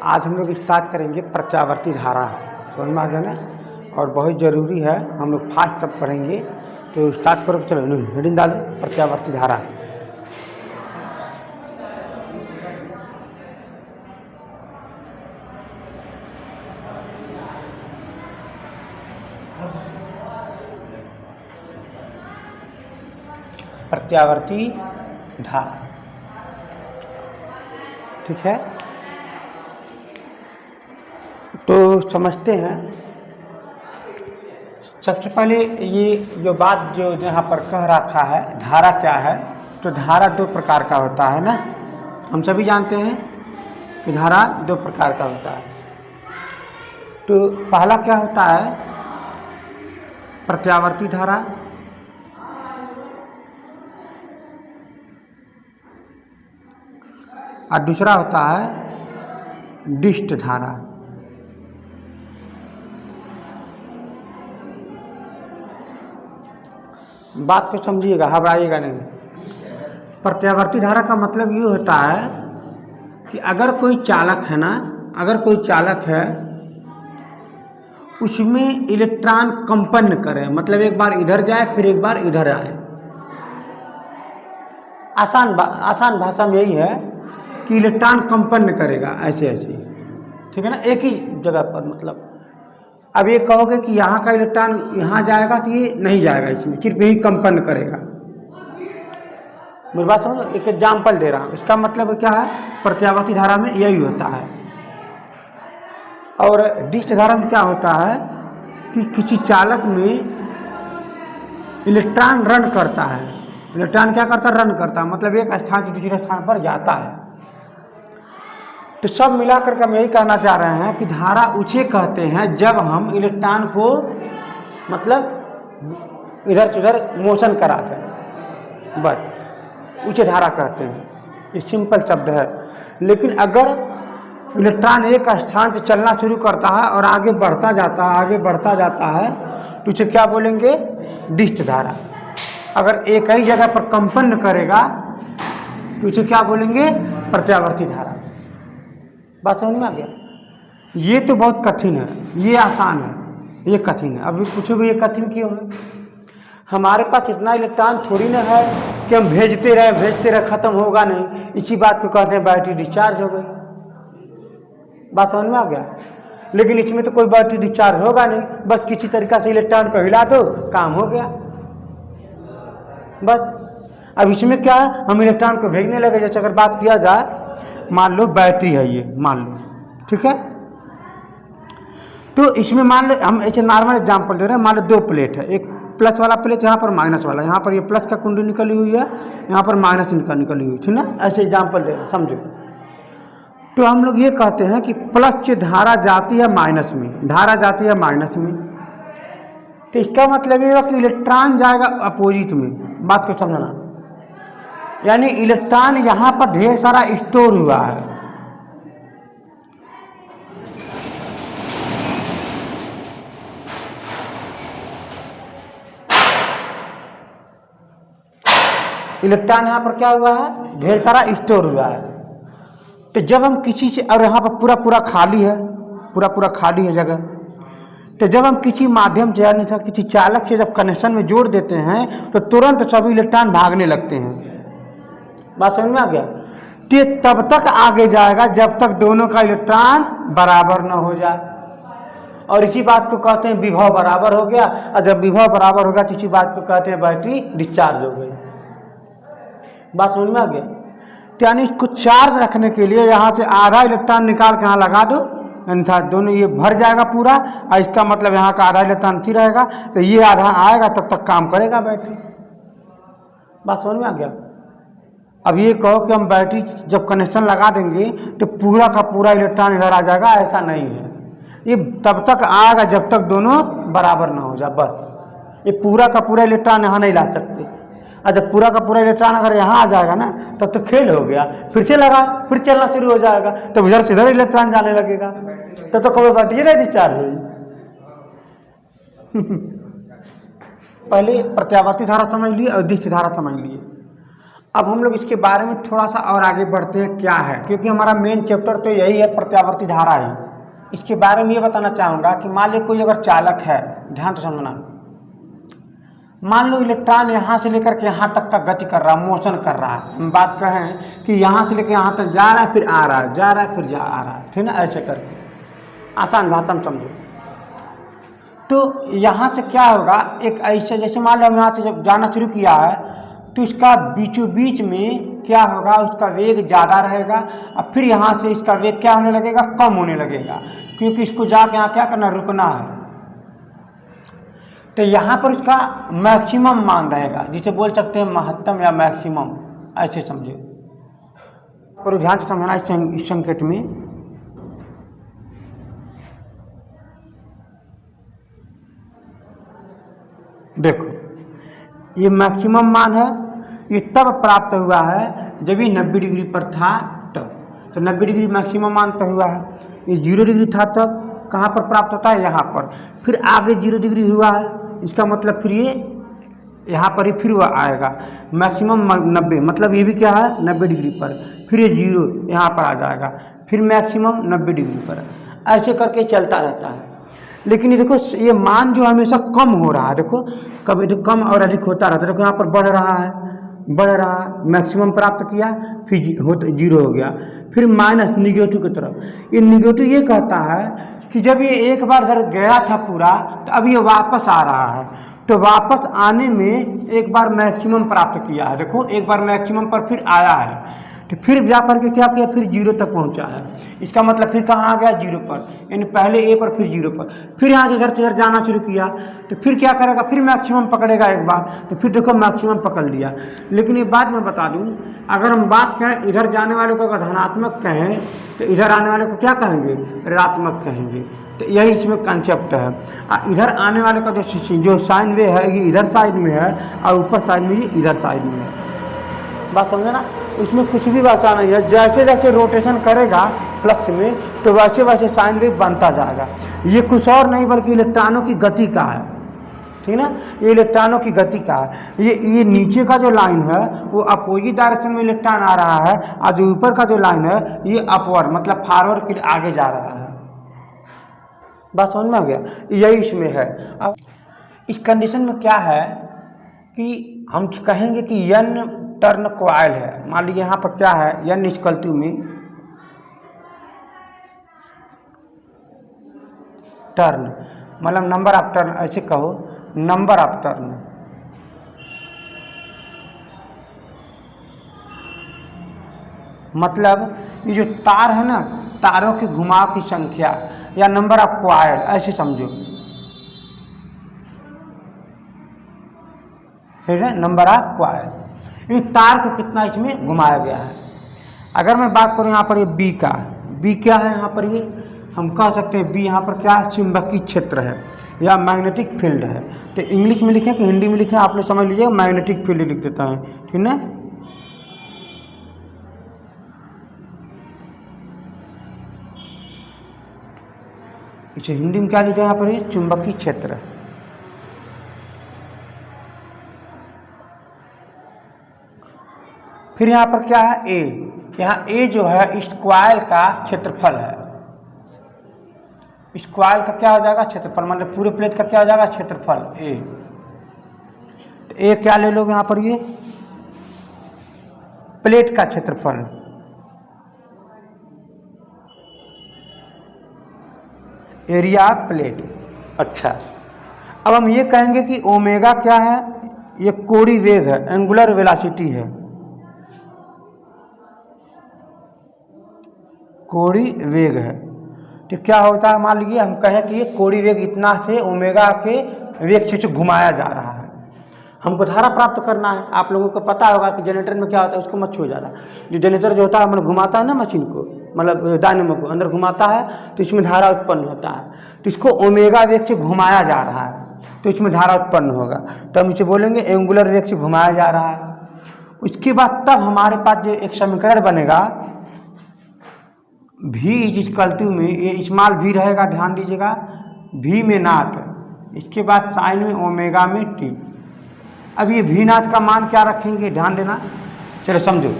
आज हम लोग स्टार्ट करेंगे प्रत्यावर्ती धारा। समझ में आ गया ना, और बहुत ज़रूरी है, हम लोग फास्ट तब पढ़ेंगे। तो स्टार्ट करो, चलो हेडिंग डालो, प्रत्यावर्ती धारा। प्रत्यावर्ती धारा, ठीक है। तो समझते हैं। सबसे पहले ये जो बात जो यहाँ पर कह रखा है, धारा क्या है। तो धारा दो प्रकार का होता है ना, हम सभी जानते हैं कि धारा दो प्रकार का होता है। तो पहला क्या होता है, प्रत्यावर्ती धारा, और दूसरा होता है डिस्ट धारा। बात को समझिएगा, घबराइएगा नहीं। प्रत्यावर्ती धारा का मतलब ये होता है कि अगर कोई चालक है ना, अगर कोई चालक है, उसमें इलेक्ट्रॉन कंपन करे, मतलब एक बार इधर जाए फिर एक बार इधर आए। आसान भाषा में यही है कि इलेक्ट्रॉन कंपन करेगा ऐसे ऐसे, ठीक है ना, एक ही जगह पर। मतलब अब ये कहोगे कि यहाँ का इलेक्ट्रॉन यहाँ जाएगा तो ये नहीं जाएगा, इसमें सिर्फ यही कंपन करेगा। मेरी बात समझो, एक एग्जाम्पल दे रहा हूँ। इसका मतलब क्या है, प्रत्यावर्ती धारा में यही होता है। और डिस्ट धारा में क्या होता है कि किसी चालक में इलेक्ट्रॉन रन करता है। इलेक्ट्रॉन क्या करता है, रन करता है, मतलब एक स्थान से दूसरे स्थान पर जाता है। तो सब मिलाकर के हम यही कहना चाह रहे हैं कि धारा उसे कहते हैं जब हम इलेक्ट्रॉन को मतलब इधर से उधर मोशन कराते, बस उसे धारा कहते हैं। ये सिंपल शब्द है। लेकिन अगर इलेक्ट्रॉन एक स्थान से चलना शुरू करता है और आगे बढ़ता जाता है, आगे बढ़ता जाता है, तो उसे क्या बोलेंगे, डिस्ट धारा। अगर एक ही जगह पर कंपन करेगा तो उसे क्या बोलेंगे, प्रत्यावर्ती धारा। बात समझ में आ गया। ये तो बहुत कठिन है, ये आसान है, ये कठिन है। अभी पूछोगे ये कठिन क्यों है, हमारे पास इतना इलेक्ट्रॉन थोड़ी ना है कि हम भेजते रहे खत्म होगा नहीं। इसी बात को कहते हैं बैटरी डिस्चार्ज हो गई। बात समझ में आ गया। लेकिन इसमें तो कोई बैटरी डिस्चार्ज होगा नहीं, बस किसी तरीका से इलेक्ट्रॉन को हिला दो, काम हो गया बस। अब इसमें क्या है, हम इलेक्ट्रॉन को भेजने लगे। जैसे अगर बात किया जाए, मान लो बैटरी है ये, मान लो, ठीक है। तो इसमें मान लो हम ऐसे नॉर्मल एग्जांपल दे रहे हैं। मान लो दो प्लेट है, एक प्लस वाला प्लेट, यहाँ पर माइनस वाला। यहाँ पर ये प्लस का कुंडी निकली हुई है, यहाँ पर माइनस इनका निकली हुई, ठीक ना। ऐसे एग्जांपल दे रहे हैं, समझो। तो हम लोग ये कहते हैं कि प्लस से धारा जाती है माइनस में, धारा जाती है माइनस में। तो इसका मतलब ये है कि इलेक्ट्रॉन जाएगा अपोजिट में। बात को समझना, यानी इलेक्ट्रॉन यहाँ पर ढेर सारा स्टोर हुआ है। इलेक्ट्रॉन यहाँ पर क्या हुआ है, ढेर सारा स्टोर हुआ है। तो जब हम किसी से, और यहाँ पर पूरा खाली है, पूरा खाली है जगह। तो जब हम किसी माध्यम से यानी किसी चालक से जब कनेक्शन में जोड़ देते हैं तो तुरंत सभी इलेक्ट्रॉन भागने लगते हैं। बात समझ में आ गया। तो तब तक आगे जाएगा जब तक दोनों का इलेक्ट्रॉन बराबर न हो जाए। और इसी बात को कहते हैं विभव बराबर हो गया। और जब विभव बराबर होगा तो इसी बात को कहते हैं बैटरी डिस्चार्ज हो गई। बात समझ में आ गया। तो यानी इसको चार्ज रखने के लिए यहाँ से आधा इलेक्ट्रॉन निकाल के यहाँ लगा दो, अन्यथा दोनों ये भर जाएगा पूरा। और इसका मतलब यहाँ का आधा इलेक्ट्रॉन थी रहेगा, तो ये आधा आएगा, तब तक काम करेगा बैटरी। बात समझ में आ गया। अब ये कहो कि हम बैटरी जब कनेक्शन लगा देंगे तो पूरा का पूरा इलेक्ट्रॉन इधर आ जाएगा, ऐसा नहीं है। ये तब तक आएगा जब तक दोनों बराबर ना हो जाए, बस। ये पूरा का पूरा इलेक्ट्रॉन यहाँ नहीं ला सकते। और जब पूरा का पूरा इलेक्ट्रॉन अगर यहाँ आ जाएगा ना, तब तो खेल हो गया। फिर से लगा, फिर चलना शुरू हो जाएगा, तब इधर से इधर इलेक्ट्रॉन जाने लगेगा, तब तो कभी बैटरी नहीं डिस्चार्ज हुई। पहले प्रत्यावर्ती धारा समझ लिए और डिस्ट धारा समझ लिए। अब हम लोग इसके बारे में थोड़ा सा और आगे बढ़ते हैं क्या है, क्योंकि हमारा मेन चैप्टर तो यही है, प्रत्यावर्ती धारा ही। इसके बारे में ये बताना चाहूँगा कि मान लो कोई अगर चालक है, ध्यान से समझना, मान लो इलेक्ट्रॉन यहाँ से लेकर के यहाँ तक का गति कर रहा है, मोशन कर रहा है। हम बात कहें कि यहाँ से लेकर यहाँ तक जा रहा है, फिर आ रहा है, जा रहा है, फिर आ रहा है, ठीक ना, ऐसे करके आसान भाषा में समझो। तो यहाँ से क्या होगा, एक ऐसे जैसे मान लो हम यहाँ से जब जाना शुरू किया है तो इसका बीचों बीच में क्या होगा, उसका वेग ज़्यादा रहेगा और फिर यहाँ से इसका वेग क्या होने लगेगा, कम होने लगेगा, क्योंकि इसको जाके यहाँ क्या करना, रुकना है। तो यहाँ पर इसका मैक्सिमम मान रहेगा, जिसे बोल सकते हैं महत्तम या मैक्सिमम, ऐसे समझे करो, ध्यान से समझना इस संकेत में। देखो ये मैक्सिमम मान है, ये तब प्राप्त हुआ है जब ये 90 डिग्री पर था तब, तो 90 डिग्री मैक्सिमम मान पर हुआ है। ये 0 डिग्री था तब कहाँ पर प्राप्त होता है, यहाँ पर, फिर आगे 0 डिग्री हुआ है, इसका मतलब फिर ये यहाँ पर ही फिर हुआ आएगा मैक्सिमम 90, मतलब ये भी क्या है 90 डिग्री पर, फिर ये 0 यहाँ पर आ जाएगा, फिर मैक्सिमम 90 डिग्री पर, ऐसे करके चलता रहता है। लेकिन ये देखो ये मान जो हमेशा कम हो रहा है, देखो कभी तो कम और अधिक होता रहता है, देखो यहाँ पर बढ़ रहा है, बढ़ रहा, मैक्सिमम प्राप्त किया, फिर 0 हो गया, फिर माइनस निगेटिव की तरफ। ये निगेटिव ये कहता है कि जब ये एक बार इधर गया था पूरा, तो अब ये वापस आ रहा है, तो वापस आने में एक बार मैक्सिमम प्राप्त किया है, देखो एक बार मैक्सिमम पर फिर आया है, तो फिर जा करके क्या किया, फिर 0 तक पहुंचा है। इसका मतलब फिर कहाँ आ गया, 0 पर, यानी पहले ए पर फिर 0 पर, फिर यहाँ से इधर से इधर जाना शुरू किया, तो फिर क्या करेगा, फिर मैक्सिमम पकड़ेगा एक बार, तो फिर देखो मैक्सिमम पकड़ लिया। लेकिन ये बात मैं बता दूँ, अगर हम बात कहें इधर जाने वाले को अगर धनात्मक कहें तो इधर आने वाले को क्या कहेंगे, ऋणात्मक कहेंगे। तो यही इसमें कंसेप्ट है। इधर आने वाले का जो साइन वे है ये इधर साइड में है और ऊपर साइड में ये इधर साइड में है। बात समझे ना, इसमें कुछ भी वैसा नहीं है, जैसे जैसे रोटेशन करेगा फ्लक्स में तो वैसे वैसे साइन वेव बनता जाएगा। ये कुछ और नहीं बल्कि इलेक्ट्रॉनों की गति का है, ठीक ना, ये इलेक्ट्रॉनों की गति का है। ये नीचे का जो लाइन है वो अपोजिट डायरेक्शन में इलेक्ट्रॉन आ रहा है, और जो ऊपर का जो लाइन है ये अपवर्ड मतलब फॉरवर्ड के आगे जा रहा है। बात समझ में आ गया, यही इसमें है। अब इस कंडीशन में क्या है कि हम कहेंगे कि n टर्न कॉइल है। मान लीजिए यहाँ पर क्या है, n इक्वल में टर्न, मतलब नंबर ऑफ टर्न, ऐसे कहो नंबर ऑफ टर्न। मतलब ये जो तार है ना, तारों के घुमाव की संख्या या नंबर ऑफ कॉइल, ऐसे समझो, ठीक है, नंबर ऑफ कॉइल, ये तार को कितना इसमें घुमाया गया है। अगर मैं बात करूं यहाँ पर ये बी का, बी क्या है यहाँ पर, ये हम कह सकते हैं बी यहाँ पर क्या है, चुंबकीय क्षेत्र है या मैग्नेटिक फील्ड है। तो इंग्लिश में लिखे कि हिंदी में लिखे, आप लोग समझ लीजिएगा, मैग्नेटिक फील्ड लिख देता है, ठीक है। इसे हिंदी में क्या लिखते हैं यहाँ पर, ये चुंबकीय क्षेत्र। फिर यहाँ पर क्या है, ए, यहाँ ए जो है इस कॉइल का क्षेत्रफल है। इस कॉइल का क्या हो जाएगा, क्षेत्रफल, मतलब पूरे प्लेट का क्या हो जाएगा, क्षेत्रफल ए। तो ए क्या ले लोगे यहाँ पर, ये प्लेट का क्षेत्रफल, एरिया ऑफ प्लेट। अच्छा, अब हम ये कहेंगे कि ओमेगा क्या है, ये कोणीय वेग है, एंगुलर वेलोसिटी है, कोणीय वेग है। तो क्या होता है, मान लीजिए हम कहें कि ये कोणीय वेग इतना से ओमेगा के वेग से घुमाया जा रहा है, हमको धारा प्राप्त करना है। आप लोगों को पता होगा कि जनरेटर में क्या होता है, उसको मत छू ज़्यादा। जो जनरेटर जो होता है मतलब घुमाता है ना मशीन को, मतलब डायनेमो को अंदर घुमाता है तो इसमें धारा उत्पन्न होता है, तो इसको ओमेगा वेग से घुमाया जा रहा है तो इसमें धारा उत्पन्न होगा, तो हम इसे बोलेंगे एंगुलर वेग से घुमाया जा रहा है। उसके बाद तब हमारे पास जो एक समीकरण बनेगा, भी इक्वल टू में ये स्मॉल भी रहेगा, ध्यान दीजिएगा, भी में नॉट, इसके बाद साइन में ओमेगा में टी। अब ये भी नॉट का मान क्या रखेंगे, ध्यान देना, चलो समझो,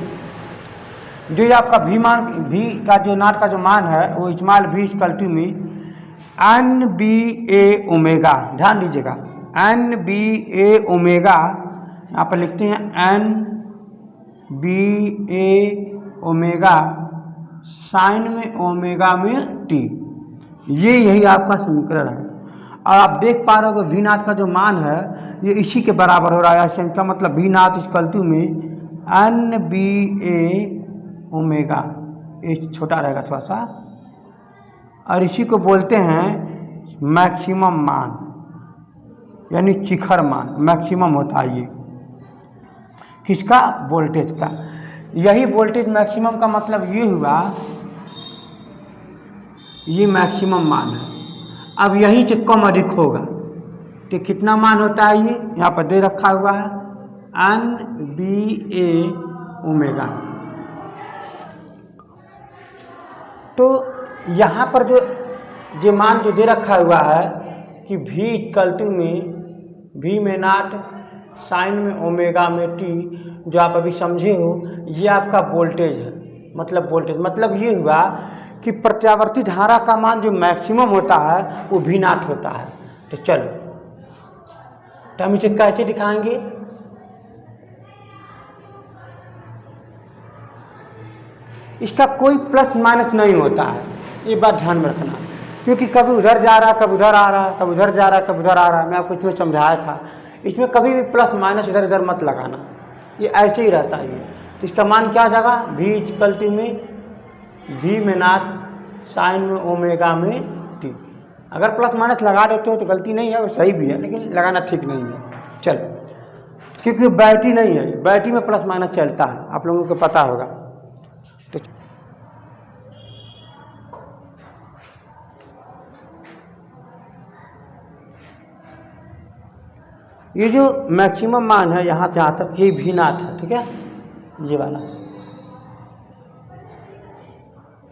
जो ये आपका भी मान, भी का जो नाट का जो मान है वो इस्माल भी इक्वल टू में एन बी ए ओमेगा, ध्यान दीजिएगा, एन बी ए ओमेगा, यहाँ पर लिखते हैं एन बी ए ओमेगा साइन में ओमेगा में टी, ये यही आपका समीकरण है। और आप देख पा रहे हो वी नाट का जो मान है ये इसी के बराबर हो रहा है, इसका मतलब वी नाट इक्वल टू में एन बी ए ओमेगा, ये छोटा रहेगा थोड़ा सा, और इसी को बोलते हैं मैक्सिमम मान, यानी शिखर मान, मैक्सिमम होता है ये किसका, वोल्टेज का। यही वोल्टेज मैक्सिमम का मतलब ये हुआ, ये मैक्सिमम मान है। अब यही से कम अधिक होगा तो कितना मान होता है, ये यहाँ पर दे रखा हुआ है एन बी ए ओमेगा। तो यहाँ पर जो मान जो दे रखा हुआ है कि भी इक्वल टू में भी में नाट साइन में ओमेगा में टी, जो आप अभी समझे हो, ये आपका वोल्टेज है। मतलब वोल्टेज मतलब ये हुआ कि प्रत्यावर्ती धारा का मान जो मैक्सिमम होता है वो भी नाट होता है। तो चलो, तो हम इसे कैसे दिखाएंगे, इसका कोई प्लस माइनस नहीं होता है, ये बात ध्यान में रखना, क्योंकि कभी उधर जा रहा है, कभी उधर आ रहा है, कभी उधर जा रहा है, कभी उधर आ रहा है। मैं आपको इसमें समझाया था, इसमें कभी भी प्लस माइनस इधर इधर मत लगाना, ये ऐसे ही रहता है। तो इसका मान क्या आ जाएगा, भी इक्वल टू में भी में नाट साइन में ओमेगा में टी। अगर प्लस माइनस लगा देते हो तो गलती नहीं है, वो सही भी है, लेकिन लगाना ठीक नहीं है। चलो, क्योंकि बैटरी नहीं है, बैटरी में प्लस माइनस चलता है, आप लोगों को पता होगा। तो ये जो मैक्सिमम मान है यहाँ से यहाँ तक, ये भी नाट है, ठीक है, ये वाला,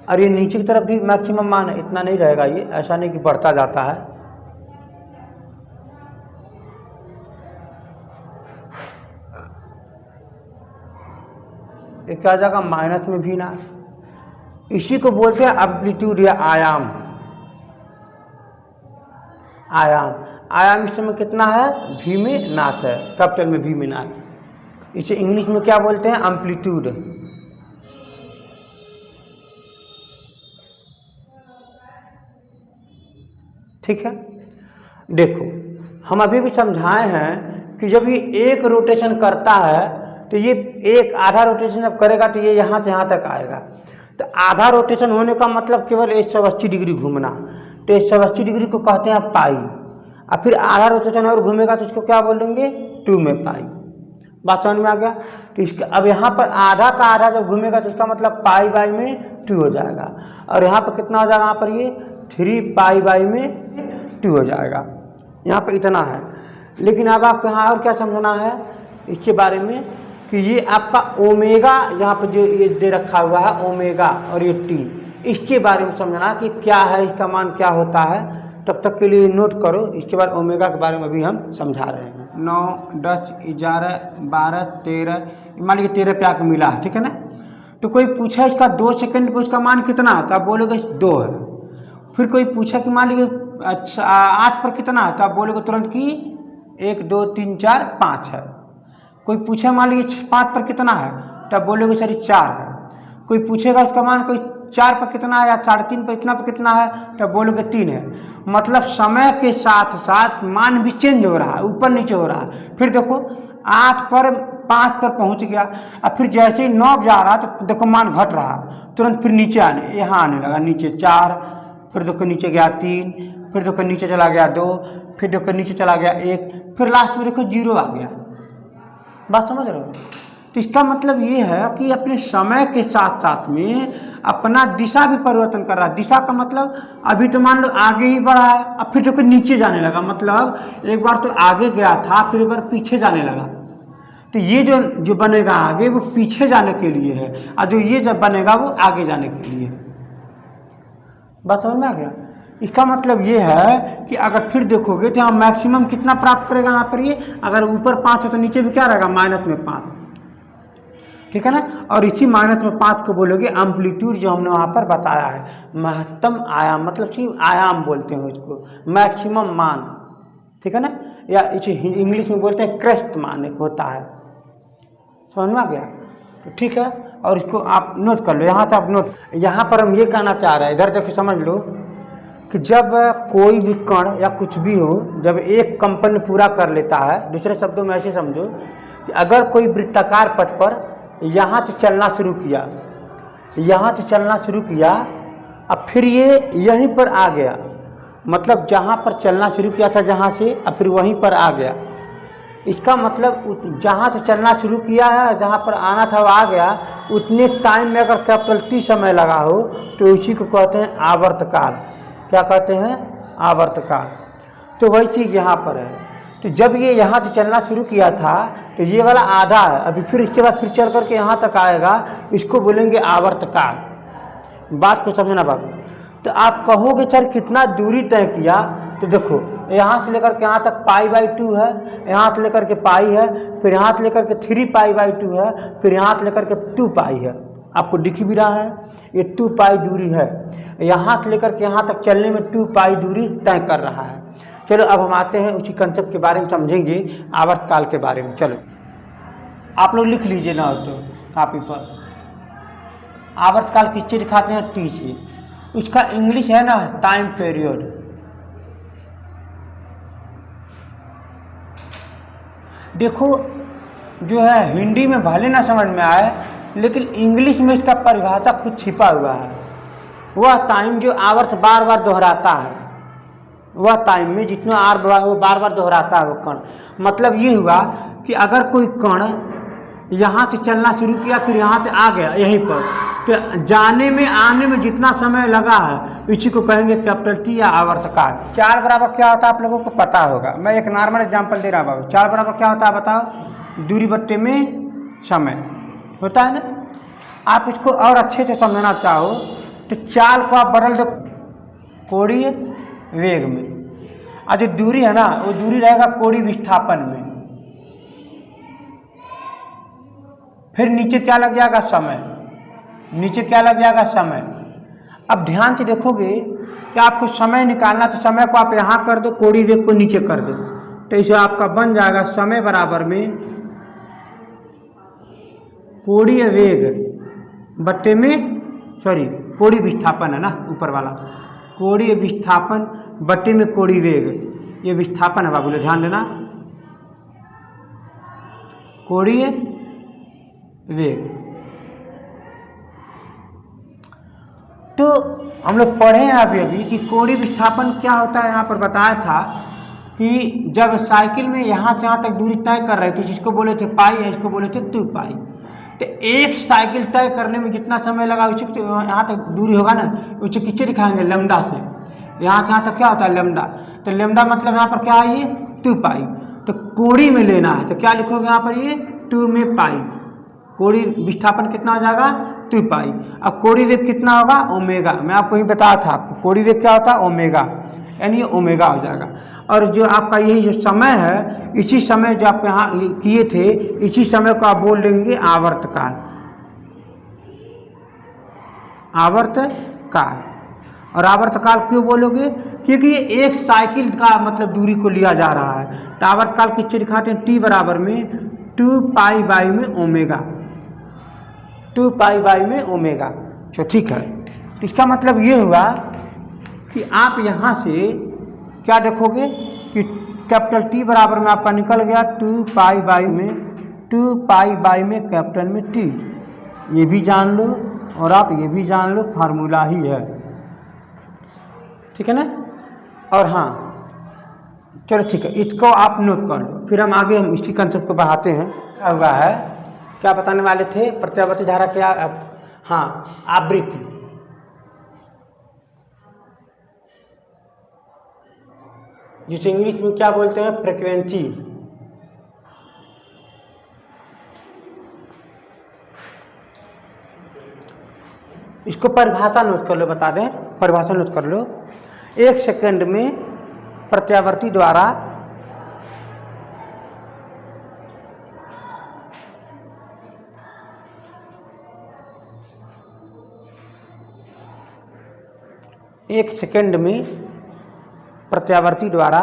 और ये नीचे की तरफ भी मैक्सिमम मान है, इतना नहीं रहेगा ये, ऐसा नहीं कि बढ़ता जाता है। ये क्या जाएगा, माइनस में भी नाट, इसी को बोलते हैं एम्पलीट्यूड या आयाम। आयाम इस समय कितना है, भी में नाट है, कैपिटल में भी में नाट। इसे इंग्लिश में क्या बोलते हैं, एम्पलीट्यूड। ठीक है, देखो हम अभी भी समझाए हैं कि जब ये एक रोटेशन करता है तो ये एक आधा रोटेशन जब करेगा तो ये यहाँ से यहाँ तक आएगा। तो आधा रोटेशन होने का मतलब केवल 180 डिग्री घूमना, तो 180 डिग्री को कहते हैं पाई। और फिर आधा रोटेशन और घूमेगा तो इसको क्या बोलेंगे, 2 में पाई। बात समझ में आ गया। तो इसका अब यहाँ पर आधा का आधा जब घूमेगा तो इसका मतलब पाई बाई में 2 हो जाएगा, और यहाँ पर कितना हो जाएगा, यहाँ पर ये 3 पाई बाई में 2 हो जाएगा। यहाँ पर इतना है। लेकिन अब आपको यहाँ और क्या समझना है इसके बारे में, कि ये आपका ओमेगा, यहाँ पर जो ये दे रखा हुआ है ओमेगा और ये टी, इसके बारे में समझना कि क्या है, इसका मान क्या होता है। तब तक के लिए नोट करो, इसके बाद ओमेगा के बारे में भी हम समझा रहे हैं। 9, 10, 11, 12, 13, मान लीजिए 13 पे आके मिला है, ठीक है ना। तो कोई पूछा इसका 2 सेकंड पर इसका मान कितना है, तो आप बोलोगे 2 है। फिर कोई पूछा कि मान लीजिए अच्छा 8 पर कितना है, तो आप बोलोगे तुरंत कि 1, 2, 3, 4, 5 है। कोई पूछे मान लीजिए 5 पर कितना है, तो आप बोलोगे सर 4 है। कोई पूछेगा उसका मान कोई 4 पर कितना है या 3.5 पर इतना पर कितना है, तो आप बोलोगे 3 है। मतलब समय के साथ साथ मान भी चेंज हो रहा है, ऊपर नीचे हो रहा है। फिर देखो 8 पर 5 पर पहुंच गया, अब फिर जैसे ही 9 जा रहा तो देखो मान घट रहा, तुरंत फिर नीचे यहाँ आने लगा, नीचे 4, फिर देखो नीचे गया 3, फिर देखो नीचे चला गया 2, फिर देखो नीचे चला गया 1, फिर लास्ट में देखो 0 आ गया। बात समझ रहे हो। तो इसका मतलब ये है कि अपने समय के साथ साथ में अपना दिशा भी परिवर्तन कर रहा है। दिशा का मतलब अभी तो मान लो आगे ही बढ़ा है, अब फिर देखो नीचे जाने लगा, मतलब एक बार तो आगे गया था फिर एक बार पीछे जाने लगा। तो ये जो बनेगा आगे वो पीछे जाने के लिए है, और जो ये जब बनेगा वो आगे जाने के लिए है। बात समझ में आ गया। इसका मतलब ये है कि अगर फिर देखोगे तो यहाँ मैक्सिमम कितना प्राप्त करेगा, यहाँ पर ये अगर ऊपर 5 है तो नीचे भी क्या रहेगा, माइनस में 5। ठीक है ना। और इसी -5 को बोलोगे एम्पलीट्यूड, जो हमने वहाँ पर बताया है, महत्तम आयाम, मतलब सिर्फ आयाम बोलते हैं उसको, मैक्सिमम मान, ठीक है ना, या इसे इंग्लिश में बोलते हैं क्रेस्ट मान एक होता है, समझ में आ गया। तो ठीक है, और इसको आप नोट कर लो, यहाँ से आप नोट, यहाँ पर हम ये कहना चाह रहे हैं, इधर देखो समझ लो कि जब कोई भी कण या कुछ भी हो, जब एक कंपन पूरा कर लेता है, दूसरे शब्दों में ऐसे समझो कि अगर कोई वृत्ताकार पथ पर यहाँ से चलना शुरू किया, यहाँ से चलना शुरू किया, अब फिर ये यहीं पर आ गया, मतलब जहाँ पर चलना शुरू किया था जहाँ से, अब फिर वहीं पर आ गया, इसका मतलब जहाँ से चलना शुरू किया है, जहाँ पर आना था वो आ गया, उतने टाइम में अगर कैपिटल T समय लगा हो तो इसी को कहते हैं आवर्तकाल। क्या कहते हैं? आवर्तकाल। तो वही चीज़ यहाँ पर है। तो जब ये यहाँ से चलना शुरू किया था तो ये वाला आधा है, अभी फिर इसके बाद फिर चल करके यहाँ तक आएगा, इसको बोलेंगे आवर्तकाल। बात को समझना बाबू। तो आप कहोगे सर कितना दूरी तय किया, तो देखो यहाँ से लेकर के यहाँ तक π/2 है, यहाँ से लेकर के पाई है, फिर यहाँ से लेकर के 3π/2 है, फिर यहाँ से लेकर के 2π है, आपको दिख भी रहा है ये 2π दूरी है, यहाँ से लेकर के यहाँ तक चलने में 2π दूरी तय कर रहा है। चलो अब हम आते हैं उसी कंसेप्ट के बारे में समझेंगे, आवर्तकाल के बारे में। चलो आप लोग लिख लीजिए ना तो कॉपी पर, आवर्तकाल किससे दिखाते हैं? T से। उसका इंग्लिश है ना टाइम पीरियड। देखो जो है हिंदी में भले ना समझ में आए, लेकिन इंग्लिश में इसका परिभाषा खुद छिपा हुआ है। वह टाइम जो आवर्त बार बार दोहराता है, वह टाइम में जितना वो बार बार दोहराता है वो कण। मतलब ये हुआ कि अगर कोई कण यहाँ से चलना शुरू किया, फिर यहाँ से आ गया यहीं पर, तो जाने में आने में जितना समय लगा है इसी को कहेंगे कैपिटल T या आवर्तकाल। चाल बराबर क्या होता है आप लोगों को पता होगा, मैं एक नॉर्मल एग्जांपल दे रहा हूँ बाबू। चाल बराबर क्या होता है बताओ? दूरी बट्टे में समय होता है ना। आप इसको और अच्छे से समझना चाहो तो चाल को आप बदल दो कोणीय वेग में, और जो दूरी है ना वो दूरी रहेगा कोणीय विस्थापन में, फिर नीचे क्या लग जाएगा? समय। नीचे क्या लग जाएगा? समय। अब ध्यान से देखोगे कि आपको समय निकालना, तो समय को आप यहाँ कर दो, कोणीय वेग को नीचे कर दो, तो इसे आपका बन जाएगा समय बराबर में कोणीय वेग बट्टे में, सॉरी कोणीय विस्थापन है ना ऊपर वाला, कोणीय विस्थापन बट्टे में कोणीय वेग। ये विस्थापन है बाबू, ध्यान देना, कोणीय वेग। तो हम लोग पढ़े हैं अभी कि कोणीय विस्थापन क्या होता है। यहाँ पर बताया था कि जब साइकिल में यहाँ से यहाँ तक दूरी तय कर रहे थे, जिसको बोले थे पाई, इसको बोले थे 2π, तो एक साइकिल तय करने में जितना समय लगा उसी तो यहाँ तक दूरी होगा ना, उसे किससे दिखाएंगे? लैम्डा से। यहाँ से यहाँ तक क्या होता है? लैम्डा। तो लैम्डा मतलब यहाँ पर क्या है? ये 2π। तो कोणीय में लेना है तो क्या लिखोगे यहाँ पर? ये 2 में पाई। कोणीय विस्थापन कितना हो जाएगा? 2π। अब कोणीय वेग कितना होगा? ओमेगा। मैं आपको ही बताया था, आपको कोणीय वेग क्या होता है? ओमेगा, यानी ओमेगा हो जाएगा। और जो आपका यही जो समय है, इसी समय जो आप यहाँ किए थे, इसी समय को आप बोल देंगे आवर्तकाल। आवर्तकाल। और आवर्तकाल क्यों बोलोगे? क्योंकि ये एक साइकिल का मतलब दूरी को लिया जा रहा है। तो आवर्तकाल किससे दिखाते हैं? T बराबर में 2π में ओमेगा, 2π में ओमेगा। तो ठीक है, इसका मतलब ये हुआ कि आप यहाँ से क्या देखोगे कि कैपिटल T बराबर में आपका निकल गया 2π में, 2π में कैपिटल में T। ये भी जान लो और आप ये भी जान लो, फार्मूला ही है, ठीक है ना। और हाँ चलो ठीक है, इसको आप नोट कर लो, फिर हम आगे हम इसी कंसेप्ट को बढ़ाते हैं। क्या हुआ है, क्या बताने वाले थे? प्रत्यावर्ती धारा क्या? हाँ, आवृत्ति। जिसे इंग्लिश में क्या बोलते हैं? फ्रीक्वेंसी। इसको परिभाषा नोट कर लो, बता दें, परिभाषा नोट कर लो। 1 सेकंड में प्रत्यावर्ती द्वारा 1 सेकंड में प्रत्यावर्ती द्वारा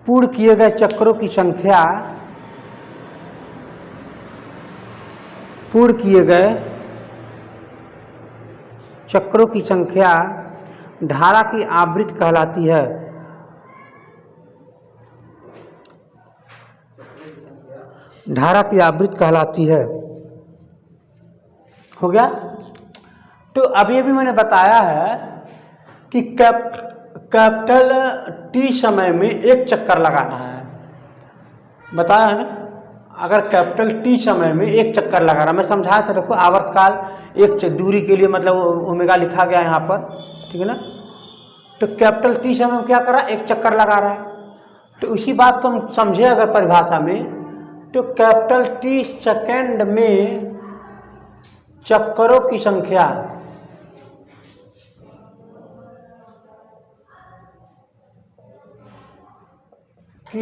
पूर्ण किए गए चक्रों की संख्या धारा की आवृत्ति कहलाती है। धारा की आवृत्ति कहलाती है। हो गया। तो अभी भी मैंने बताया है कि कैपिटल टी समय में 1 चक्कर लगाना है, बताया है ना। अगर कैपिटल टी समय में 1 चक्कर लगाना, मैं समझाया था। देखो आवर्तकाल एक दूरी के लिए मतलब ओमेगा लिखा गया यहाँ पर, ठीक है ना। तो कैपिटल टी समय में क्या कर रहा है, 1 चक्कर लगा रहा है। तो उसी बात को हम समझे अगर परिभाषा में, तो कैपिटल टी सेकेंड में चक्करों की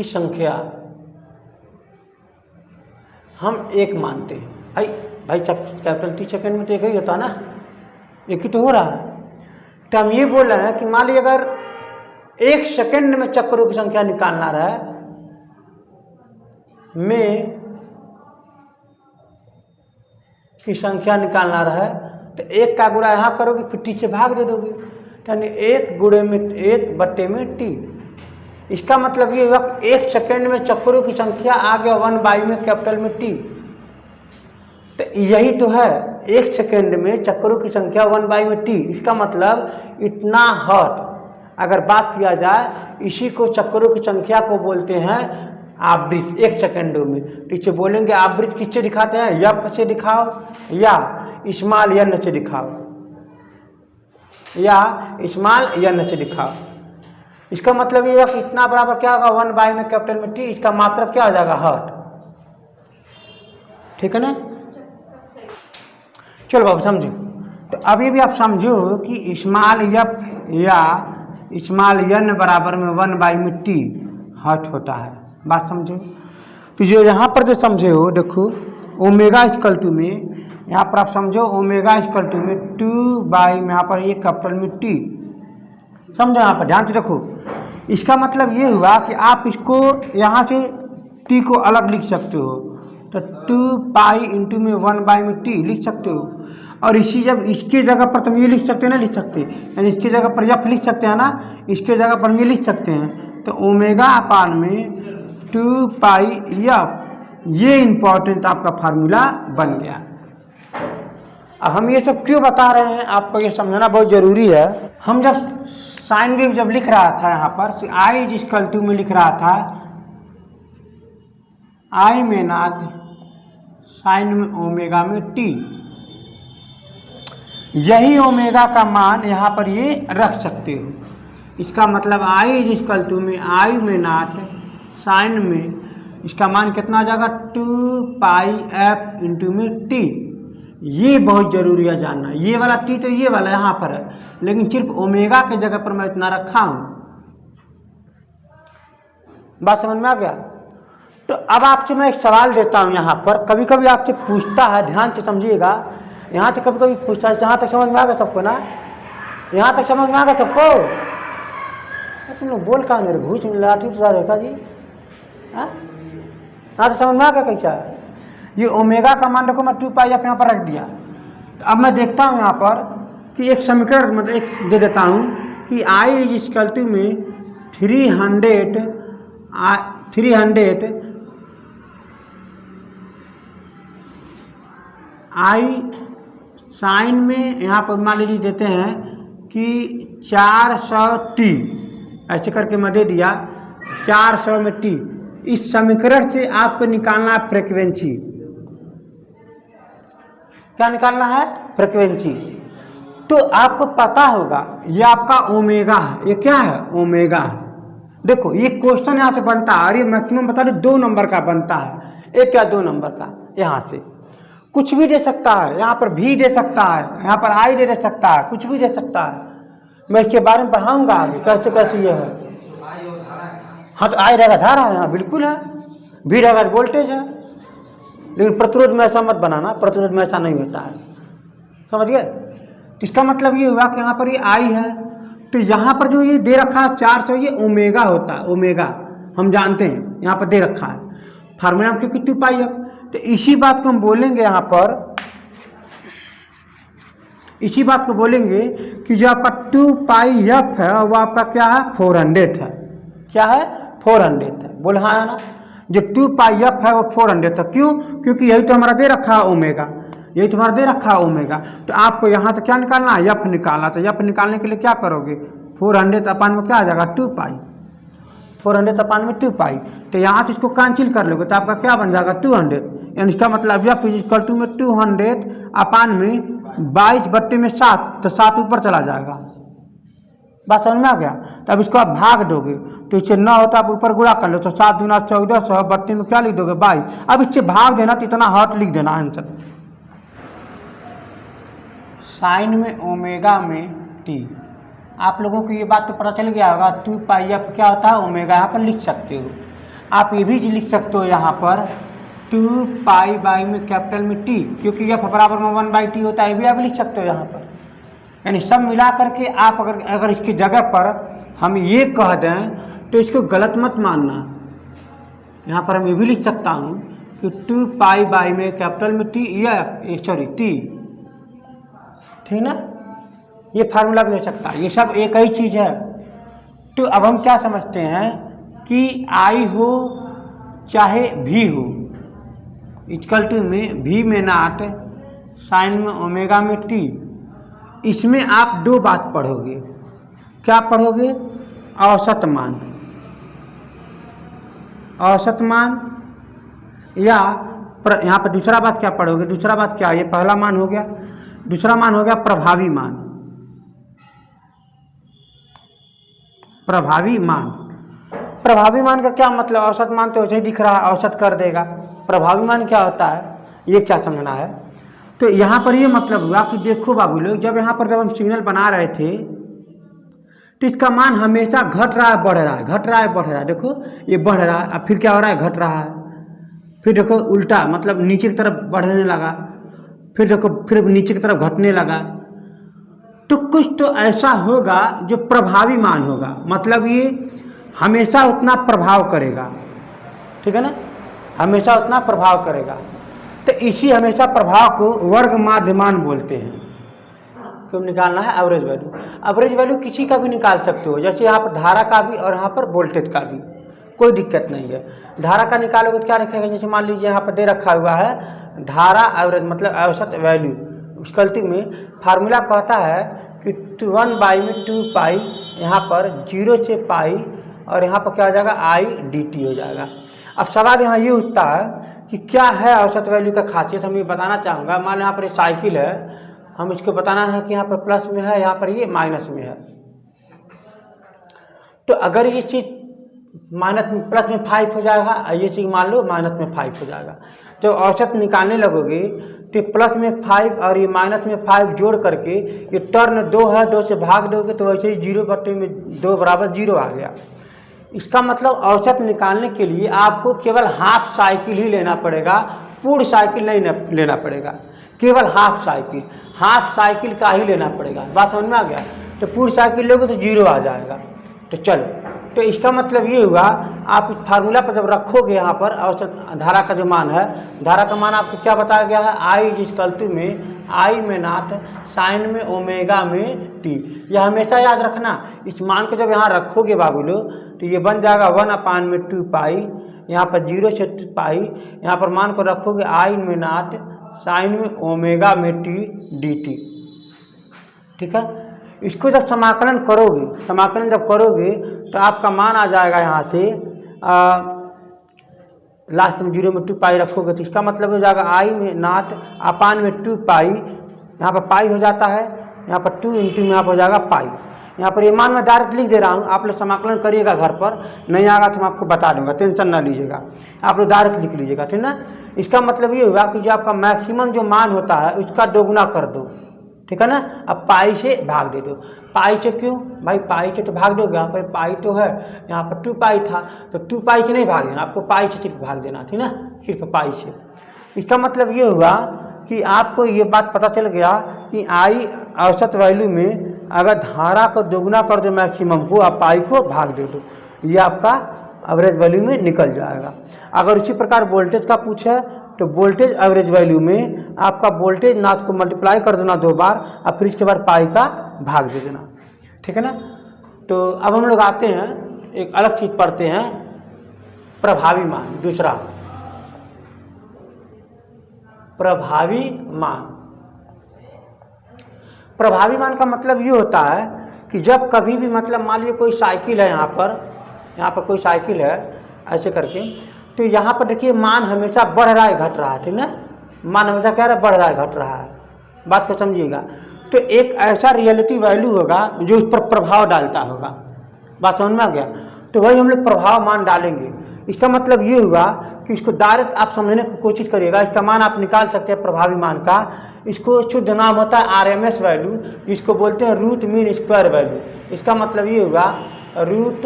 संख्या हम 1 मानते हैं। भाई कैपिटल टी सेकेंड में तो 1 ही होता ना, 1 ही तो हो रहा है। तो हम ये बोल रहे हैं कि मान लीजिए अगर 1 सेकंड में चक्करों की संख्या निकालना रहे तो 1 का गुणा यहाँ करोगे, फिर टी से भाग दे दोगे, यानी 1/t। इसका मतलब ये हुआ 1 सेकंड में चक्करों की संख्या आ गया 1 में कैपिटल में टी। तो यही तो है, 1 सेकंड में चक्करों की संख्या 1 में टी। इसका मतलब इतना हर्ट। अगर बात किया जाए, इसी को चक्करों की संख्या को बोलते हैं आवृत्ति 1 सेकंडों में। पीछे बोलेंगे आवृत्ति किससे दिखाते हैं, यफ से दिखाओ या स्मॉल एन से दिखाओ, से दिखाओ। इसका मतलब ये है कि इतना बराबर क्या होगा 1 में कैपिटल में टी। इसका मात्रक क्या हो जाएगा, हर्ट। ठीक है ना। चलो बाबू समझो। तो अभी भी आप समझो कि स्मॉल एफ या स्मॉल एन बराबर में 1 में टी हर्ट होता है। बात समझो। तो जो यहाँ पर जो समझे हो, देखो ओमेगा इक्वल टू में, यहाँ पर आप समझो ओमेगा इक्वल टू में 2 में यहाँ पर ये कैपिटल में टी। समझो, यहाँ पर ध्यान से देखो। इसका मतलब ये हुआ कि आप इसको यहाँ से टी को अलग लिख सकते हो, तो 2 इंटू में 1 में टी लिख सकते हो। और इसी जब इसके जगह पर तुम ये लिख सकते हो ना, लिख सकते, यानी इसके जगह पर यफ लिख सकते हैं ना, इसके जगह पर ये लिख सकते हैं। तो ओमेगा अपान में 2 यफ, ये इंपॉर्टेंट आपका फार्मूला बन गया। अब हम ये सब क्यों बता रहे हैं, आपको ये समझना बहुत ज़रूरी है। हम जब साइन वेव जब लिख रहा था यहाँ पर आई इज इक्वल टू में लिख रहा था आई में नाथ साइन में ओमेगा में टी। यही ओमेगा का मान यहाँ पर ये रख सकते हो। इसका मतलब आई इज इक्वल टू में आई में नाथ साइन में, इसका मान कितना आ जाएगा 2 इंटू में टी। ये बहुत जरूरी है जानना। ये वाला टी तो ये वाला यहाँ पर है, लेकिन सिर्फ ओमेगा के जगह पर मैं इतना रखा हूँ। बात समझ में आ गया। तो अब आपसे मैं एक सवाल देता हूँ यहाँ पर, कभी कभी आपसे पूछता है, ध्यान से समझिएगा। यहाँ से कभी कभी पूछता है, जहाँ तक समझ में आ गया सबको ना, यहाँ तक समझ में आ गया सबको। तुम लोग बोल कहाँ मेरे घूस में लाठी तो रहेगा जी। हाँ, यहाँ तक समझ में आ गया कैसा। ये ओमेगा का मान रखो, मैं 2 यहाँ पर रख दिया। तो अब मैं देखता हूँ यहाँ पर कि एक समीकरण मतलब एक दे देता हूँ कि आई इज इक्वल टू में 300 आई साइन में, यहाँ पर मान लीजिए देते हैं कि 400t, ऐसे करके मैं दे दिया 400 में t। इस समीकरण से आपको निकालना है फ्रीक्वेंसी। क्या निकालना है, फ्रीक्वेंसी। तो आपको पता होगा ये आपका ओमेगा है। ये क्या है, ओमेगा है। देखो ये क्वेश्चन यहाँ से बनता है, और ये मैक्सिमम बता दो 2 नंबर का बनता है। एक या 2 नंबर का, यहाँ से कुछ भी दे सकता है। यहाँ पर भी दे सकता है, यहाँ पर आई दे सकता है, कुछ भी दे सकता है। मैं इसके बारे में पढ़ाऊंगा आगे कैसे कैसे ये है। हाँ, तो आई रहेगा धारा है, यहाँ बिल्कुल है। भी रहेगा वोल्टेज है। लेकिन प्रतिरोध में ऐसा मत बनाना, प्रतिरोध में ऐसा नहीं होता है, समझ गए। तो इसका मतलब ये हुआ कि यहाँ पर ये आई है, तो यहाँ पर जो ये दे रखा है 400, ये ओमेगा होता है, ओमेगा हम जानते हैं यहाँ पर दे रखा है फार्मूला में, क्योंकि 2 पाई एफ। तो इसी बात को हम बोलेंगे यहाँ पर, इसी बात को बोलेंगे कि जो आपका 2 पाई एफ है वो आपका क्या है, 400 है। क्या है, 400 है। बोल हाँ है ना, जो 2 पाई एफ है वो 400 है। क्यों, क्योंकि यही तो हमारा दे रखा है ओमेगा, यही तुम्हारा दे रखा है ओमेगा। तो आपको यहाँ से क्या निकालना है, एफ निकालना। तो एफ निकालने के लिए क्या करोगे, 400 अपान में क्या आ जाएगा, 2 पाई, 400 अपान में 2 पाई। तो यहाँ से इसको कैंसिल कर लोगे तो आपका क्या बन जाएगा, 200। यानी इसका मतलब एफ इक्वल टू में 200 अपान में 22/7, तो 7 ऊपर चला जाएगा। बात समझ में आ गया। तो अब इसको आप भाग दोगे तो इससे 9 होता, आप ऊपर गुणा कर लो तो 7 दूना 1400, 32 में क्या लिख दोगे, 22। अब इससे भाग देना तो इतना हॉट लिख देना आंसर, साइन में ओमेगा में टी। आप लोगों को ये बात तो पता चल गया होगा, 2 पाई एफ क्या होता है, ओमेगा। यहाँ पर लिख सकते हो आप, ये भी लिख सकते हो यहाँ पर 2 पाई बाई में कैपिटल में टी, क्योंकि एफ बराबर में 1/t होता है, ये भी आप लिख सकते हो यहाँ पर। यानी सब मिला करके आप अगर इसकी जगह पर हम ये कह दें तो इसको गलत मत मानना। यहाँ पर हम ये भी लिख सकता हूँ कि 2 पाई बाई में कैपिटल में टी, या सॉरी टी, ठीक ना, ये फार्मूला भी हो सकता है। ये सब एक ही चीज़ है। तो अब हम क्या समझते हैं कि आई हो चाहे भी हो, इक्वल टू में भी में नॉट साइन में ओमेगा में टी। इसमें आप 2 बात पढ़ोगे। क्या पढ़ोगे, औसत मान, औसत मान, या यहाँ पर दूसरा बात क्या पढ़ोगे, दूसरा बात क्या है, ये पहला मान हो गया, दूसरा मान हो गया प्रभावी मान। प्रभावी मान, प्रभावी मान का क्या मतलब, औसत मान तो वैसे ही दिख रहा है, औसत कर देगा। प्रभावी मान क्या होता है, ये क्या समझना है। तो यहाँ पर ये मतलब हुआ कि देखो बाबू लोग, जब हम सिग्नल बना रहे थे तो इसका मान हमेशा घट रहा है, बढ़ रहा है, घट रहा है, बढ़ रहा है। देखो ये बढ़ रहा है, अब फिर क्या हो रहा है, घट रहा है, फिर देखो उल्टा, मतलब नीचे की तरफ बढ़ने लगा, फिर देखो फिर नीचे की तरफ घटने लगा। तो कुछ तो ऐसा होगा जो प्रभावी मान होगा, मतलब ये हमेशा उतना प्रभाव करेगा, ठीक है ना, हमेशा उतना प्रभाव करेगा। तो इसी हमेशा प्रभाव को वर्ग माध्य मान बोलते हैं। क्यों निकालना है, एवरेज वैल्यू। एवरेज वैल्यू किसी का भी निकाल सकते हो, जैसे यहाँ पर धारा का भी और यहाँ पर वोल्टेज का भी, कोई दिक्कत नहीं है। धारा का निकालोगे तो क्या रखेगा, जैसे मान लीजिए यहाँ पर दे रखा हुआ है धारा एवरेज, मतलब औसत वैल्यू। उस गलती में फार्मूला कहता है कि 1 बाई में 2 पाई, यहाँ पर 0 से पाई, और यहाँ पर क्या हो जाएगा, आई डी टी हो जाएगा। अब सवाल यहाँ ये उठता है कि क्या है औसत वैल्यू का खासियत, हम ये बताना चाहूँगा। मान लो यहाँ पर एक साइकिल है, हम इसको बताना है कि यहाँ पर प्लस में है, यहाँ पर ये माइनस में है। तो अगर ये चीज़ माइनस में प्लस में 5 हो जाएगा, ये चीज़ मान लो माइनस में 5 हो जाएगा। जब औसत निकालने लगोगे तो प्लस में 5 और ये माइनस में 5 जोड़ करके, ये टर्न 2 है, 2 से भाग दोगे तो वैसे ही 0/2 बराबर 0 आ गया। इसका मतलब औसत निकालने के लिए आपको केवल हाफ साइकिल ही लेना पड़ेगा, पूर्ण साइकिल नहीं लेना पड़ेगा, केवल हाफ साइकिल का ही लेना पड़ेगा। बात समझ में आ गया। तो पूर्ण साइकिल लोगे तो 0 आ जाएगा। तो चलो, तो इसका मतलब ये हुआ, आप इस फार्मूला पर जब रखोगे यहाँ पर औसत धारा का जो मान है, धारा का मान आपको क्या बताया गया है, आई इज इक्वल टू में आई में नॉट साइन में ओमेगा में टी। यह हमेशा याद रखना। इस मान को जब यहाँ रखोगे बाबू लोग तो ये बन जाएगा 1/2 पाई, यहाँ पर 0 से पाई, यहाँ पर मान को रखोगे आई में नॉट साइन में ओमेगा में टी डी टी। ठीक है, इसको जब समाकलन करोगे, समाकलन जब करोगे तो आपका मान आ जाएगा यहाँ से लास्ट में 0 में 2 पाई रखोगे तो इसका मतलब हो जाएगा आई में नॉट अपान में 2 पाई, यहाँ पर पाई हो जाता है, यहाँ पर 2 इंटू में यहाँ पर हो जाएगा पाई। यहाँ पर ये मान मैं डायरेक्ट लिख दे रहा हूँ, आप लोग समाकलन करिएगा घर पर, नहीं आएगा तो मैं आपको बता दूंगा, टेंशन ना लीजिएगा, आप लोग डायरेक्ट लिख लीजिएगा, ठीक ना। इसका मतलब ये हुआ कि जो आपका मैक्सिमम जो मान होता है उसका दोगुना कर दो, ठीक है ना। अब पाई से भाग दे दो। पाई से क्यों भाई, पाई से तो भाग दोगे, यहाँ पर पाई तो है, यहाँ पर 2 पाई था तो 2 पाई से नहीं भाग देना, आपको पाई से सिर्फ भाग देना, ठीक ना, सिर्फ पाई से। इसका मतलब ये हुआ कि आपको ये बात पता चल गया कि आई औसत वैल्यू में अगर धारा को दोगुना कर दो मैक्सिमम को, आप पाई को भाग दे दो, ये आपका एवरेज वैल्यू में निकल जाएगा। अगर इसी प्रकार वोल्टेज का पूछे तो वोल्टेज एवरेज वैल्यू में आपका वोल्टेज नाथ को मल्टीप्लाई कर देना 2 बार और फिर इसके बाद पाई का भाग दे देना, ठीक है ना। तो अब हम लोग आते हैं एक अलग चीज पढ़ते हैं, प्रभावी मान। दूसरा प्रभावी मान। प्रभावी मान का मतलब ये होता है कि जब कभी भी मतलब मान लीजिए कोई साइकिल है, यहाँ पर कोई साइकिल है ऐसे करके, तो यहाँ पर देखिए मान हमेशा बढ़ रहा है घट रहा है, ठीक ना। मान हमेशा क्या रहा है, बढ़ रहा है घट रहा है, बात को समझिएगा। तो एक ऐसा रियलिटी वैल्यू होगा जो उस पर प्रभाव डालता होगा, बात समझ में आ गया। तो वही हम लोग प्रभाव मान डालेंगे। इसका मतलब ये हुआ कि इसको डायरेक्ट आप समझने की कोशिश करिएगा। इसका मान आप निकाल सकते हैं प्रभावी मान का। इसको शुद्ध नाम होता है RMS वैल्यू, जिसको बोलते हैं रूट मीन स्क्वायर वैल्यू। इसका मतलब ये हुआ रूट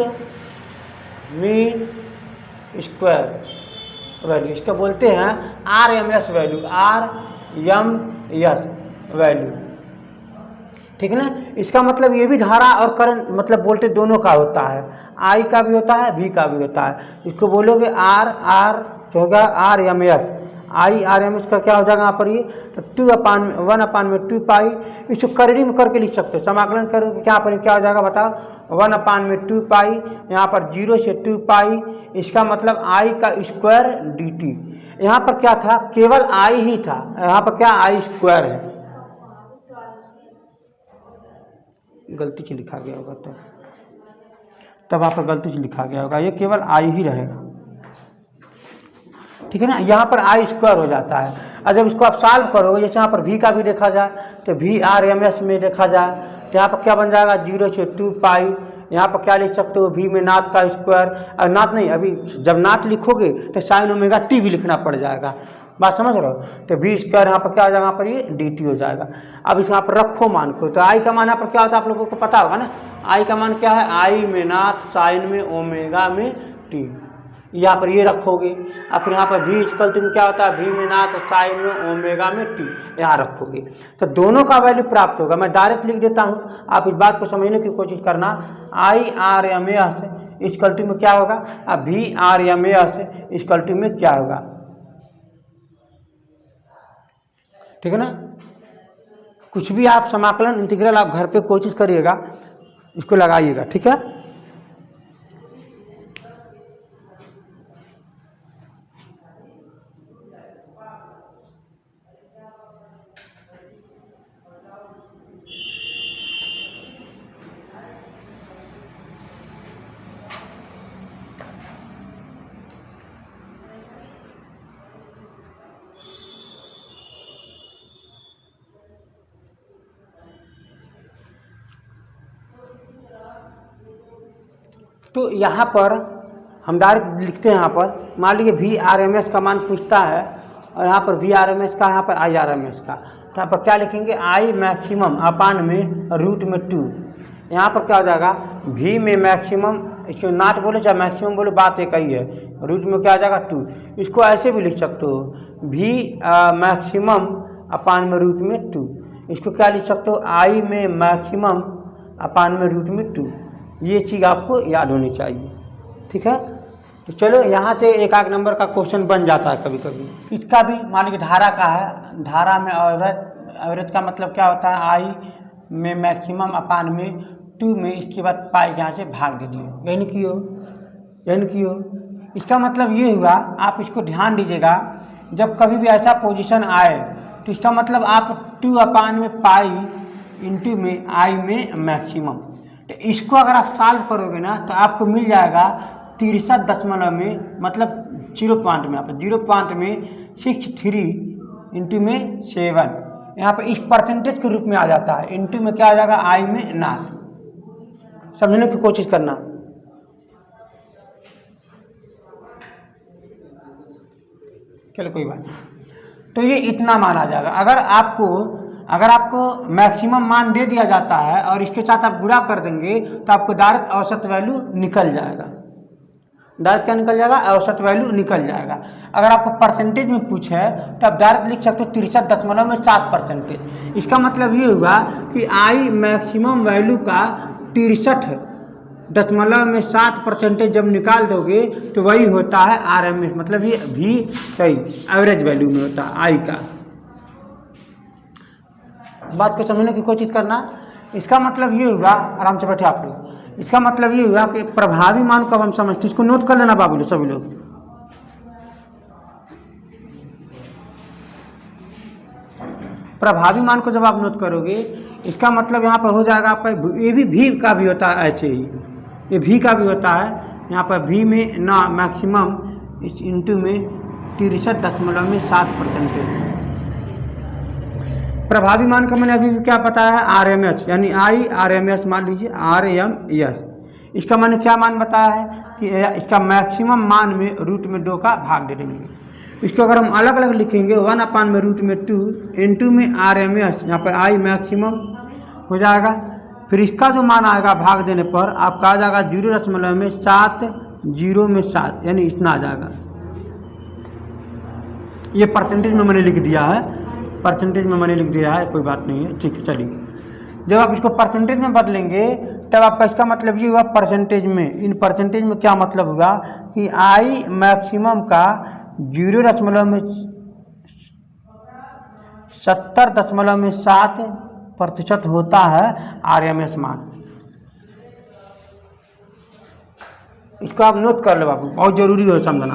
मीन स्क्वायर वैल्यू, इसका बोलते हैं RMS वैल्यू, RMS वैल्यू, ठीक है ना। इसका मतलब ये भी धारा और करंट मतलब वोल्टेज दोनों का होता है, I का भी होता है, V का भी होता है। इसको बोलोगे R जो होगा RMS, RMS का क्या हो जाएगा यहाँ पर ये, तो 1/2 पाई। इसको करड़ी में करके लिख सकते हो, समाकलन करोगे क्या पर क्या हो जाएगा बताओ, 1/2 पाई, यहाँ पर 0 से 2 पाई। इसका मतलब I का स्क्वायर dt। यहाँ पर क्या था, केवल I ही था, यहाँ पर क्या I स्क्वायर है, गलती से लिखा गया होगा तब वहाँ पर गलती से लिखा गया होगा, ये केवल I ही रहेगा, ठीक है ना। यहाँ पर I स्क्वायर हो जाता है। और जब इसको आप सॉल्व करोगे, जैसे यहाँ पर V का भी देखा जाए तो V RMS में देखा जाए तो यहाँ पर क्या बन जाएगा 0 से 2 पाई। यहाँ पर क्या लिख सकते हो, V में नाथ का स्क्वायर, और नाथ नहीं, अभी जब नाथ लिखोगे तो साइन ओमेगा t भी लिखना पड़ जाएगा, बात समझ रहे हो। तो V स्क्वायर यहाँ पर क्या हो जाएगा, यहाँ पर ये dt हो जाएगा। अब इस यहाँ पर रखो मान को, तो I का मान यहाँ पर क्या होता है आप लोगों को पता होगा ना। I का मान क्या है, I में नाथ साइन में ओमेगा में t, यहाँ पर ये रखोगे। और फिर यहाँ पर V इक्वल टू क्या होता है, V में नाथ साइन में ओमेगा में t, यहाँ रखोगे तो दोनों का वैल्यू प्राप्त होगा। मैं डायरेक्ट लिख देता हूँ, आप इस बात को समझने की कोशिश करना। I RMS इक्वल टू में क्या होगा, अब V RMS इक्वल टू में क्या होगा, ठीक है ना। कुछ भी आप समाकलन इंटीग्रल आप घर पे कोशिश करिएगा, इसको लगाइएगा, ठीक है। तो यहाँ पर हम डायरेक्ट लिखते हैं, यहाँ पर मान लीजिए V RMS का मान पूछता है और यहाँ पर V RMS का, यहाँ पर I RMS का, तो यहाँ पर क्या लिखेंगे, I मैक्सिमम अपान में रूट में 2। यहाँ पर क्या हो जाएगा, V में मैक्सिमम, इसको नॉट बोले चाहे मैक्सिमम बोले बात एक ही है, रूट में क्या हो जाएगा 2। इसको ऐसे भी लिख सकते हो, V मैक्सिमम अपान में रूट में 2। इसको क्या लिख सकते हो, I में मैक्सिमम अपान में रूट में 2। ये चीज़ आपको याद होनी चाहिए, ठीक है। तो चलो यहाँ से एक आध नंबर का क्वेश्चन बन जाता है कभी कभी। किसका भी मान लीजिए धारा का है, धारा में एवरेज का मतलब क्या होता है, I में मैक्सिमम अपान में 2 में इसके बाद पाई यहाँ से भाग दे दिए, यानी कि इसका मतलब ये हुआ, आप इसको ध्यान दीजिएगा, जब कभी भी ऐसा पोजीशन आए तो इसका मतलब आप 2 अपान में पाई इंटू में I में मैक्सिमम। तो इसको अगर आप सॉल्व करोगे ना तो आपको मिल जाएगा 63 में, मतलब 0 पॉइंट में, आप 0 पॉइंट में 63 इंटू में 7, यहाँ पर इस परसेंटेज के रूप में आ जाता है। इंटू में क्या आ जाएगा, I में नॉट। समझने की कोशिश करना। चलो कोई बात नहीं, तो ये इतना मान आ जाएगा। अगर आपको मैक्सिमम मान दे दिया जाता है और इसके साथ आप गुणा कर देंगे तो आपको डायरेक्ट औसत वैल्यू निकल जाएगा। डायरेक्ट क्या निकल जाएगा, औसत वैल्यू निकल जाएगा। अगर आपको परसेंटेज में पूछे तो आप डायरेक्ट लिख सकते हो 63.7%। इसका मतलब ये हुआ कि आई मैक्सिमम वैल्यू का 63.7% जब निकाल दोगे तो वही होता है RMS, मतलब ये भी सही एवरेज वैल्यू में होता है आई का। बात को समझने की कोशिश करना। इसका मतलब ये हुआ, आराम से बैठे आप लोग, इसका मतलब ये हुआ कि प्रभावी मान को अब हम समझते, इसको नोट कर लेना बाबू लोग, सभी लोग। प्रभावी मान को जब आप नोट करोगे, इसका मतलब यहाँ पर हो जाएगा आपका, ये भी भी का भी होता है ऐसे ही, ये भी का भी होता है। यहाँ पर भी में ना मैक्सिमम इस इंटू में 63.7%। प्रभावी मान का मैंने अभी भी क्या बताया है, RMS, यानी आई RMS मान लीजिए RMS। इसका मैंने क्या मान बताया है कि इसका मैक्सिमम मान में रूट में 2 का भाग दे देंगे। इसको अगर हम अलग अलग लिखेंगे 1/√2 इंटू में RMS, यहाँ पर आई मैक्सिमम हो जाएगा। फिर इसका जो मान आएगा भाग देने पर आपका आ जाएगा 0.707, यानी इतना आ जाएगा। ये परसेंटेज में मैंने लिख दिया है, परसेंटेज में मैंने लिख दिया है, कोई बात नहीं है, ठीक है। चलिए, जब आप इसको परसेंटेज में बदलेंगे तब आपका इसका मतलब ये हुआ परसेंटेज में, इन परसेंटेज में क्या मतलब हुआ कि आई मैक्सिमम का 0.70.7% होता है RMS मान। इसको आप नोट कर लो बाबू, बहुत जरूरी हो समझना।